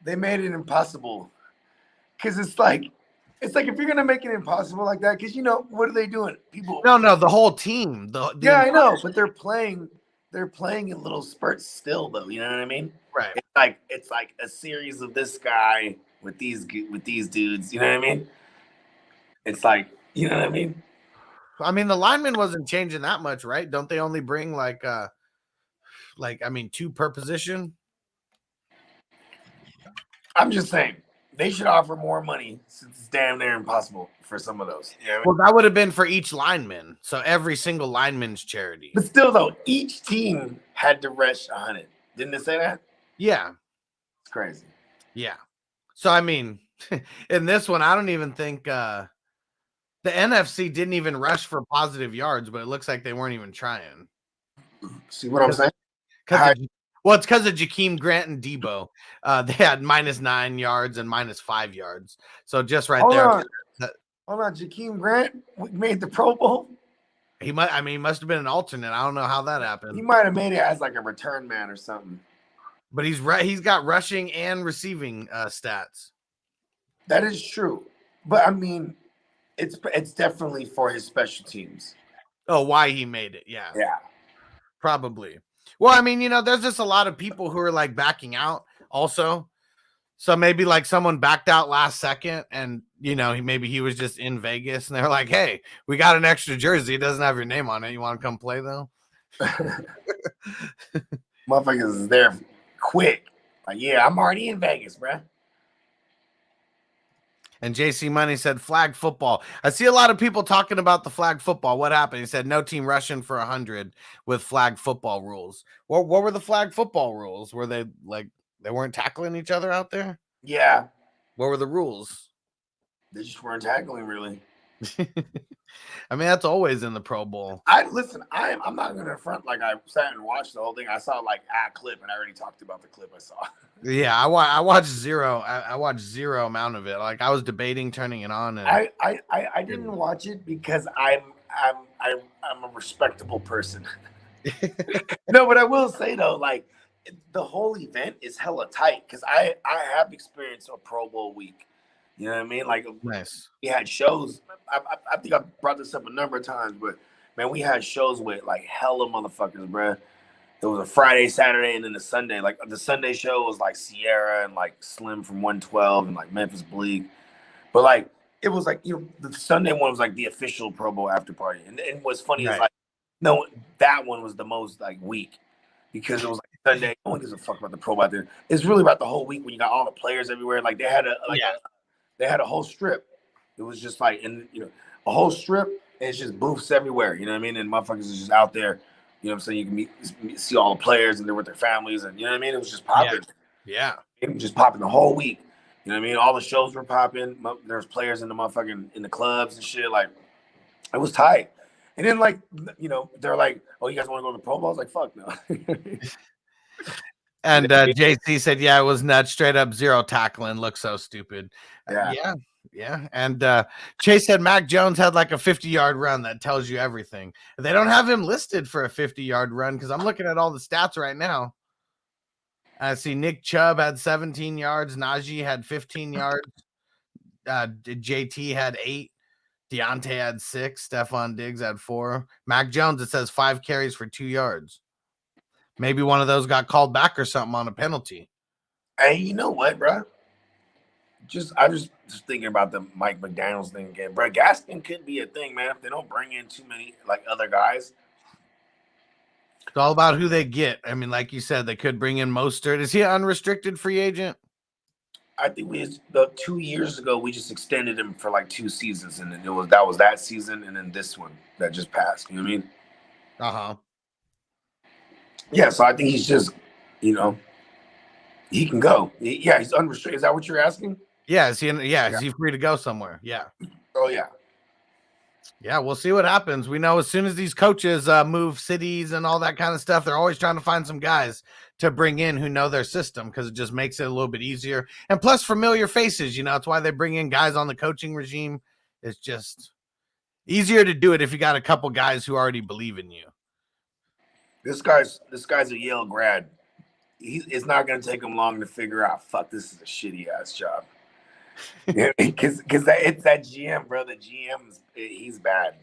They made it impossible because it's like if you're gonna make it impossible like that, because what are they doing? People. No, the whole team. I know, but they're playing in little spurts still, though. You know what I mean? Right. It's like a series of this guy with these dudes. You know what I mean? It's like, you know what I mean? I mean, the lineman wasn't changing that much, right? Don't they only bring 2 per position? I'm just saying they should offer more money since it's damn near impossible for some of those. You know what I mean? Well, that would have been for each lineman. So every single lineman's charity. But still, though, each team had to rush 100. Didn't it say that? Yeah. It's crazy. Yeah. So, I mean, In this one, I don't even think the NFC didn't even rush for positive yards, but it looks like they weren't even trying. See what I'm saying? Well, it's because of Jakeem Grant and Debo. They had -9 yards and -5 yards. So just right there. Hold on, Jakeem Grant made the Pro Bowl. He must have been an alternate. I don't know how that happened. He might have made it as like a return man or something. But he's got rushing and receiving stats. That is true. But I mean, it's definitely for his special teams. Oh, why he made it. Yeah. Yeah. Probably. Well, I mean, there's just a lot of people who are like backing out also. So maybe like someone backed out last second and, maybe he was just in Vegas and they're like, hey, we got an extra jersey. It doesn't have your name on it. You want to come play though? Motherfuckers is there quick. Like, yeah, I'm already in Vegas, bruh. And JC Money said flag football. I see a lot of people talking about the flag football. What happened? He said no team rushing for 100 with flag football rules. What were the flag football rules? Were they like they weren't tackling each other out there? Yeah. What were the rules? They just weren't tackling really. I mean, that's always in the Pro Bowl. I'm not gonna front like I sat and watched the whole thing. I saw like a clip and I already talked about the clip I saw. Yeah, I watched zero. I watched zero amount of it. Like I was debating turning it on. And I didn't watch it because I'm a respectable person. No, but I will say though, like the whole event is hella tight because I have experienced a Pro Bowl week. You know what I mean? Like, nice. We had shows. I think I brought this up a number of times, but man, we had shows with like hella motherfuckers, bruh. It was a Friday, Saturday, and then the Sunday. Like the Sunday show was like Sierra and like Slim from 112 and like Memphis Bleak. But like it was like the Sunday one was like the official Pro Bowl after party. And what's funny is like no, that one was the most like weak because it was like Sunday. No one gives a fuck about the Pro Bowl out there. It's really about the whole week when you got all the players everywhere. Like they had they had a whole strip. It was just like a whole strip and it's just booths everywhere. You know what I mean? And motherfuckers is just out there. You know what I'm saying? You can see all the players and they're with their families and you know what I mean? It was just popping. Yeah. It was just popping the whole week. You know what I mean? All the shows were popping. There's players in the clubs and shit. Like it was tight. And then like, they're like, oh, you guys want to go to the Pro Bowl? I was like, fuck no. And JC said, yeah, it was nuts. Straight up zero tackling. Looks so stupid. Yeah. And Chase said Mac Jones had like a 50-yard run. That tells you everything. They don't have him listed for a 50-yard run because I'm looking at all the stats right now. I see Nick Chubb had 17 yards. Najee had 15 yards. JT had 8. Deontay had 6. Stephon Diggs had 4. Mac Jones, it says 5 carries for 2 yards. Maybe one of those got called back or something on a penalty. Hey, you know what, bro? I just thinking about the Mike McDaniels thing again, bro. Gaskin could be a thing, man. If they don't bring in too many like other guys, it's all about who they get. I mean, like you said, they could bring in Mostert. Is he an unrestricted free agent? I think 2 years ago we just extended him for like 2 seasons, and then that was that season, and then this one that just passed. You know what I mean? Yeah, so I think he's just, he can go. Yeah, he's unrestricted. Is that what you're asking? Yeah, is he free to go somewhere? Yeah. Oh, yeah. Yeah, we'll see what happens. We know as soon as these coaches move cities and all that kind of stuff, they're always trying to find some guys to bring in who know their system because it just makes it a little bit easier. And plus familiar faces, it's why they bring in guys on the coaching regime. It's just easier to do it if you got a couple guys who already believe in you. This guy's a Yale grad. It's not going to take him long to figure out, fuck, this is a shitty ass job. Because it's that GM, bro. The GM, he's bad.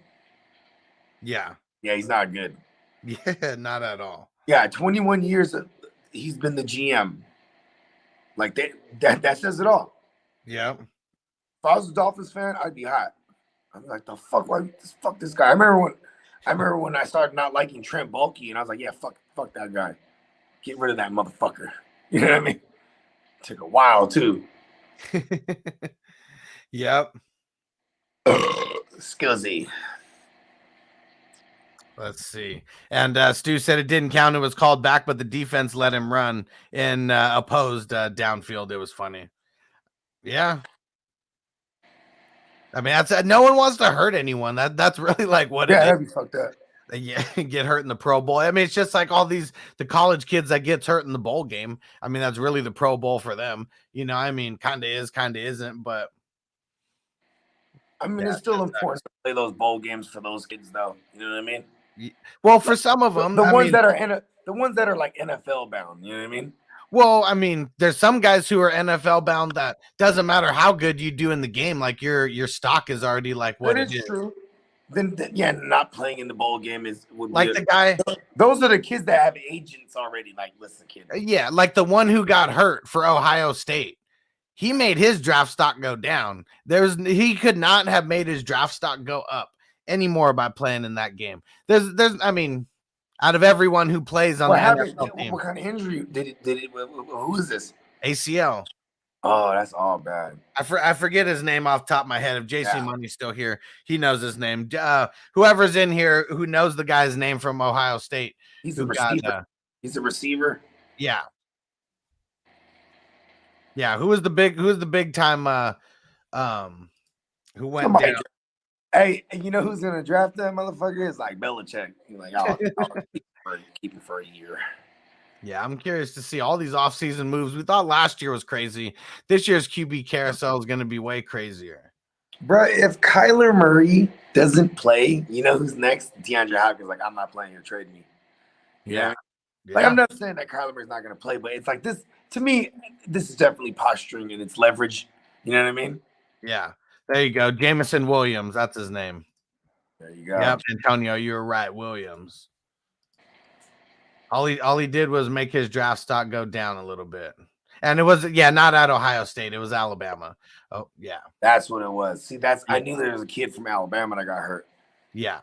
Yeah, he's not good. Yeah, not at all. Yeah, 21 years he's been the GM. Like that says it all. Yeah. If I was a Dolphins fan, I'd be hot. I'm like, the fuck, fuck this guy. I remember when I started not liking Trent Baalke, and I was like, yeah, fuck that guy. Get rid of that motherfucker. You know what I mean? It took a while too. Yep. Skillsy. Let's see. And Stu said it didn't count. It was called back, but the defense let him run in opposed downfield. It was funny. Yeah. I mean, that's no one wants to hurt anyone. That's really like what it Yeah, is. that'd be fucked up. Yeah, get hurt in the Pro Bowl. I mean, it's just like all the college kids that gets hurt in the bowl game. I mean, that's really the Pro Bowl for them. You know, I mean, kind of is, kind of isn't, but I mean, it's still important to play those bowl games for those kids, though. You know what I mean? well, for some of them, The I ones mean, that are the ones that are like NFL bound. You know what I mean? well, I mean, there's some guys who are NFL bound that doesn't matter how good you do in the game, like your stock is already like what That it is is. true. Then yeah, not playing in the bowl game would Like be the guy, those are the kids that have agents already. Like, listen, kid. yeah, like the one who got hurt for Ohio State. He made his draft stock go down. He could not have made his draft stock go up anymore by playing in that game. I mean, out of everyone who plays on the NFL team, What kind of injury did it? Who is this? ACL. Oh, that's all bad. I forget his name off the top of my head. If JC Money's still here, he knows his name. Whoever's in here who knows the guy's name from Ohio State. He's a receiver. He's a receiver. Yeah. Yeah. Who was the big time who went down? Hey, you know who's gonna draft that motherfucker? It's like Belichick. He's like, I'll keep it for a year. Yeah, I'm curious to see all these offseason moves. We thought last year was crazy. This year's QB carousel is going to be way crazier. Bro, if Kyler Murray doesn't play, you know who's next? DeAndre Hopkins. Like, I'm not playing. You're trading me. Yeah. Like, I'm not saying that Kyler Murray's not going to play, but it's like this. To me, this is definitely posturing and it's leverage. You know what I mean? Yeah. There you go. Jameson Williams. That's his name. There you go. Yep, Antonio, you were right. Williams. All he did was make his draft stock go down a little bit. And it was, not at Ohio State. It was Alabama. Oh, yeah. That's what it was. See, I knew there was a kid from Alabama that got hurt. Yeah.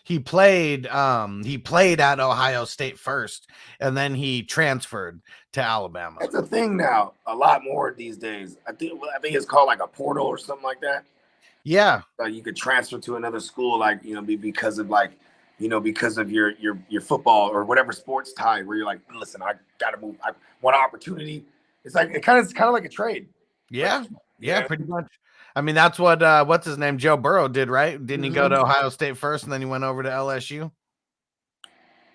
He played at Ohio State first, and then he transferred to Alabama. That's a thing now. A lot more these days. I think it's called like a portal or something like that. Yeah. Like you could transfer to another school, like, because of like, because of your football or whatever sports tie, where you're like, listen, I gotta move. I want an opportunity. It's kind of like a trade. Yeah, pretty much. I mean, that's what what's his name, Joe Burrow did, right? Didn't he go to Ohio State first, and then he went over to LSU?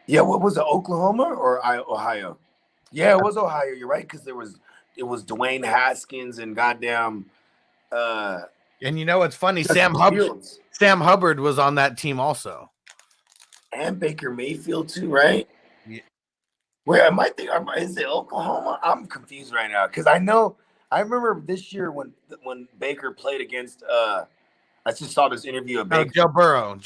Yeah, what was it, Oklahoma or Ohio? Yeah, it was Ohio. You're right, because it was Dwayne Haskins and goddamn. And you know what's funny? Sam Hubbard was on that team also. And Baker Mayfield too, right? Yeah. Wait, is it Oklahoma? I'm confused right now because I remember this year when Baker played against. I just saw this interview of Baker. Joe Burrow.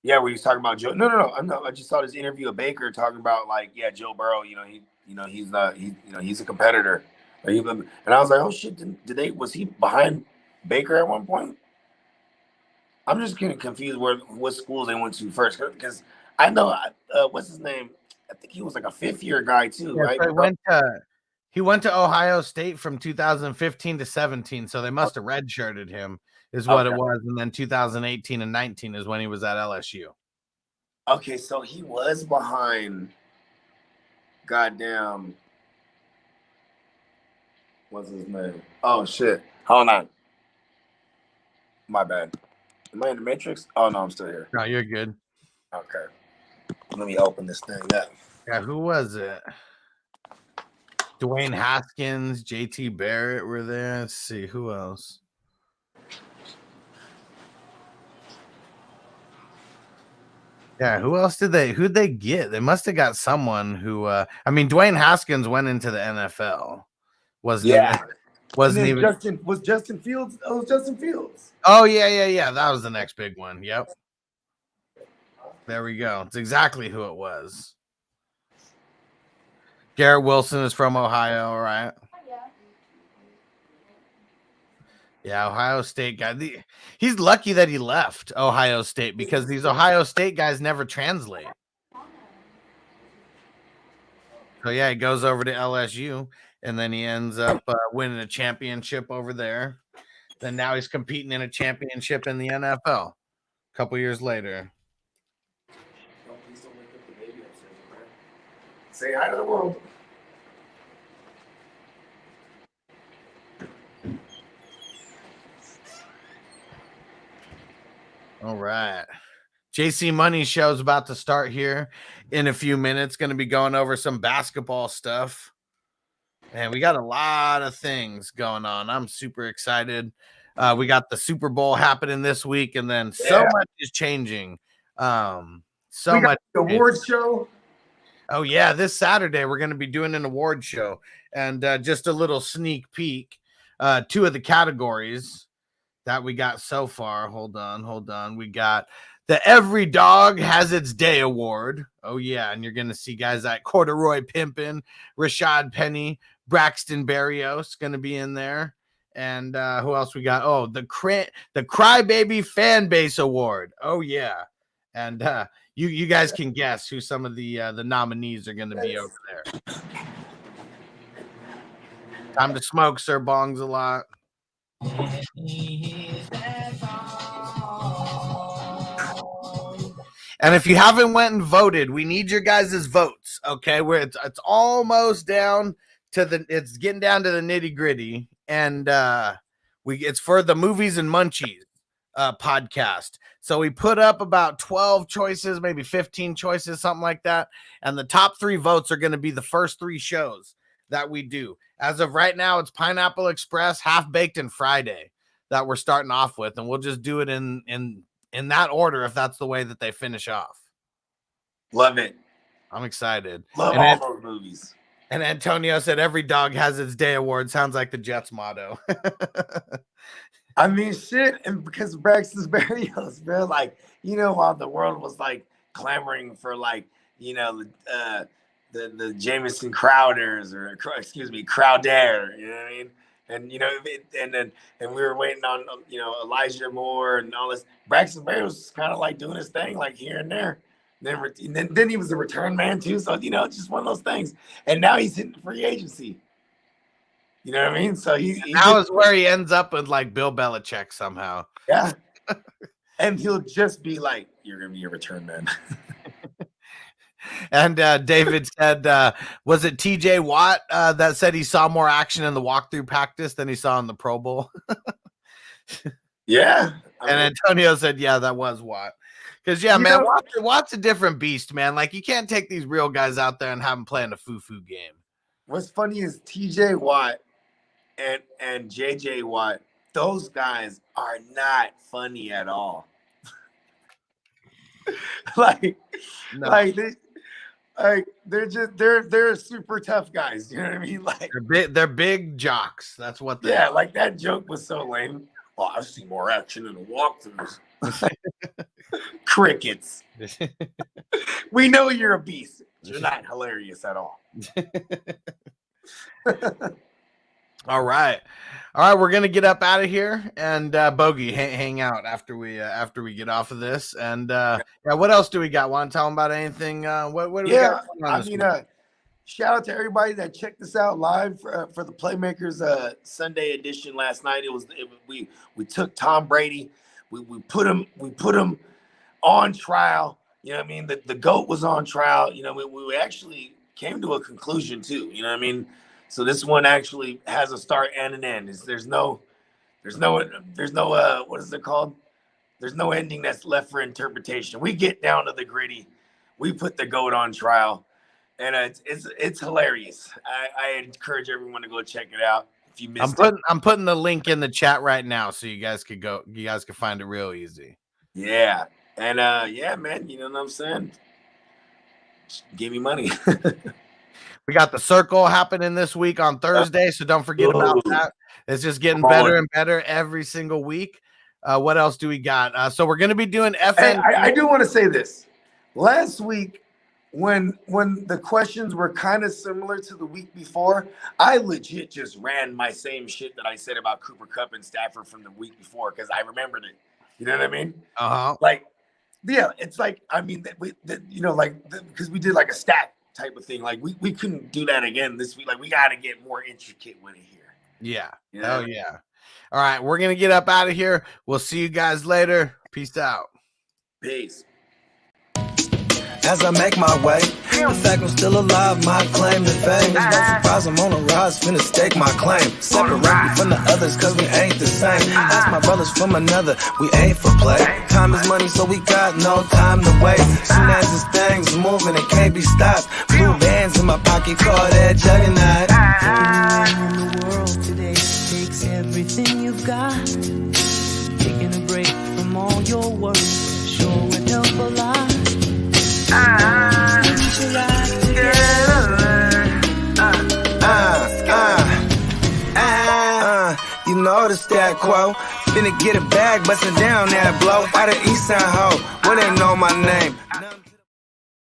Yeah, where he was talking about Joe. No. I just saw this interview of Baker talking about like, Joe Burrow. He's a competitor. And I was like, oh shit, was he behind Baker at one point? I'm just getting confused what schools they went to first, because I know what's his name. I think he was like a fifth-year guy too, right? He went to Ohio State from 2015 to 17, so they must have redshirted him, is what it was. And then 2018 and 19 is when he was at LSU. Okay, so he was behind. Goddamn. What's his name? Oh shit! Hold on. My bad. Am I in the Matrix? Oh, no, I'm still here. No, you're good. Okay. Let me open this thing up. Yeah, who was it? Dwayne Haskins, JT Barrett were there. Let's see, who else? Yeah, who'd they get? They must have got someone who Dwayne Haskins went into the NFL. Was Justin Fields? Oh, it was Justin Fields. Oh, yeah. That was the next big one. Yep. There we go. It's exactly who it was. Garrett Wilson is from Ohio, right? Yeah, Ohio State guy. He's lucky that he left Ohio State because these Ohio State guys never translate. So, yeah, he goes over to LSU, and then he ends up winning a championship over there. Then now he's competing in a championship in the NFL a couple years later. Say hi to the world. All right. JC Money show's about to start here in a few minutes. Going to be going over some basketball stuff. And we got a lot of things going on. I'm super excited. We got the Super Bowl happening this week, and then so much is changing. So we got much the awards show. Oh yeah, this Saturday we're going to be doing an award show, and just a little sneak peek. Two of the categories that we got so far. Hold on. We got the Every Dog Has Its Day award. Oh yeah, and you're going to see guys like Corduroy Pimpin, Rashad Penny, Braxton Berrios going to be in there. And who else we got? Oh, the Crybaby Fan Base Award. Oh yeah. And you guys can guess who some of the nominees are going to be over there. Time to smoke, Sir Bongs a lot. And if you haven't went and voted, we need your guys' votes. Okay, where it's almost down to it's getting down to the nitty gritty, and it's for the Movies and Munchies podcast. So we put up about 12 choices, maybe 15 choices, something like that. And the top 3 votes are going to be the first 3 shows that we do. As of right now, it's Pineapple Express, Half Baked, and Friday that we're starting off with. And we'll just do it in that order if that's the way that they finish off. Love it. I'm excited. Love all those movies. And Antonio said Every Dog Has Its Day award. Sounds like the Jets motto. I mean, shit, and because Braxton Berrios, bro, like, while the world was like clamoring for like, the Jamison Crowders or Crowder, you know what I mean? And and we were waiting on Elijah Moore and all this. Braxton Berrios was kind of like doing his thing like here and there. Then he was the return man too, so it's just one of those things. And now he's hitting free agency. You know what I mean? So that was where he ends up with like Bill Belichick somehow. Yeah. And he'll just be like, "You're gonna be a return man." And David said, was it TJ Watt that said he saw more action in the walkthrough practice than he saw in the Pro Bowl? Yeah. And Antonio said, yeah, that was Watt. Because, yeah, man, Watt's a different beast, man. Like, you can't take these real guys out there and have them playing a foo-foo game. What's funny is TJ Watt and JJ Watt, those guys are not funny at all. They're super tough guys. You know what I mean? Like they're big jocks. That's what they are. Like that joke was so lame. Well, I see more action in the walkthroughs. Crickets. We know you're a beast. You're not hilarious at all. All right. We're gonna get up out of here and Bogey hang out after we get off of this. And what else do we got? Want to tell them about anything? What do we got? Shout out to everybody that checked us out live for the Playmakers Sunday edition last night. We took Tom Brady. We put him on trial. You know what I mean? The GOAT was on trial. We actually came to a conclusion too. You know what I mean? So this one actually has a start and an end. There's no what is it called? There's no ending that's left for interpretation. We get down to the gritty. We put the GOAT on trial, and it's hilarious. I encourage everyone to go check it out. If you missed I'm putting the link in the chat right now so you guys could go. You guys can find it real easy. Yeah, and man, you know what I'm saying? Just give me money. We got the circle happening this week on Thursday, so don't forget about that. It's just getting better and better every single week. What else do we got? So we're going to be doing FN. I do want to say this. Last week, when the questions were kind of similar to the week before, I legit just ran my same shit that I said about Cooper Kupp and Stafford from the week before because I remembered it. You know what I mean? Like, yeah, it's like, I mean, because we did like a stat type of thing. Like we couldn't do that again this week. Like we got to get more intricate with it here. Yeah. Oh yeah. All right. We're going to get up out of here. We'll see you guys later. Peace out. Peace. as I make my way. The fact I'm still alive, my claim to fame. It's no surprise I'm on a rise, finna stake my claim. Separate me from the others, cause we ain't the same. Ask my brothers from another, we ain't for play. Time is money, so we got no time to waste. Soon as this thing's moving, it can't be stopped. Blue bands in my pocket, call that juggernaut. In the world today takes everything you've got. Taking a break from all your work sure would help a lot. Put your life together. You know the stat quo. Finna get a bag, bustin' down that blow. Out of East Side Ho, where they know my name.